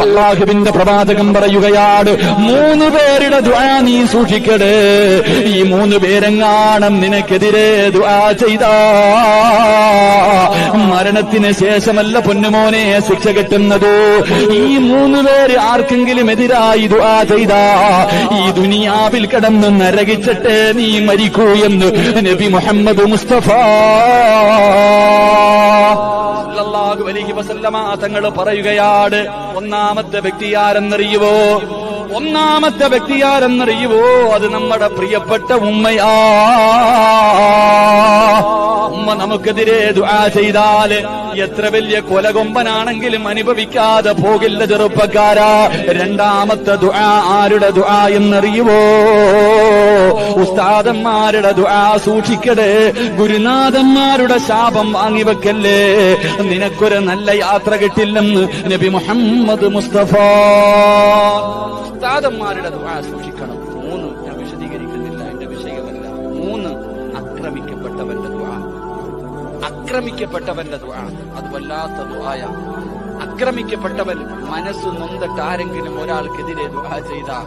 അല്ലാഹുവിന്റെ പ്രവാചകൻ പറയുകയാണ്, 3 പേരുടെ ദുആ നീ സൂക്ഷിക്കടേ. ഈ 3 പേരെങ്ങാണം നിനക്കെതിരെ ദുആ ചെയ്താ മരണത്തിന് ശേഷമല്ല പൊന്നുമോനെ ശിക്ഷ കിട്ടുന്നതോ. ഈ 3 പേര് ആർക്കെങ്കിലും എതിരായി ദുആ ചെയ്താ ഈ ദുനിയാവിൽ കിടന്ന് നരകിച്ചിട്ട് നീ മരിക്കൂ എന്ന് നബി മുഹമ്മദ് മുസ്തഫ സല്ലല്ലാഹു അലൈഹി വസല്ലമ തങ്ങൾ പറയുകയാണ്. ഒന്നാമത്തെ വ്യക്തി ആരെന്നറിയുവോ? അത് നമ്മുടെ പ്രിയപ്പെട്ട ഉമ്മയാ. ഉമ്മ നമുക്കെതിരെ ദുആ ചെയ്താൽ എത്ര വലിയ കൊലകൊമ്പനാണെങ്കിലും അനുഭവിക്കാതെ പോകില്ല ചെറുപ്പക്കാരാ. രണ്ടാമത്തെ ദുആ ആരുടെ ദുആ എന്നറിയുവോ? ഉസ്താദന്മാരുടെ ദുആ സൂക്ഷിക്കടേ. ഗുരുനാഥന്മാരുടെ ശാപം വാങ്ങിവെക്കല്ലേ, നിനക്കൊരു നല്ല യാത്ര കിട്ടില്ലെന്ന് നബി മുഹമ്മദ് മുസ്തഫ. ഉസ്താദന്മാരുടെ ദുആ സൂക്ഷിക്കണം. 3 ഞാൻ വിശദീകരിക്കുന്നില്ല, എന്റെ വിഷയമല്ല. 3 ആക്രമിക്കപ്പെട്ടവന്റെ ദുആ അത് വല്ലാത്ത ദുആയ. ആക്രമിക്കപ്പെട്ടവൻ മനസ്സ് നൊന്തിട്ട് ആരെങ്കിലും ഒരാൾക്കെതിരെ ദുആ ചെയ്താൽ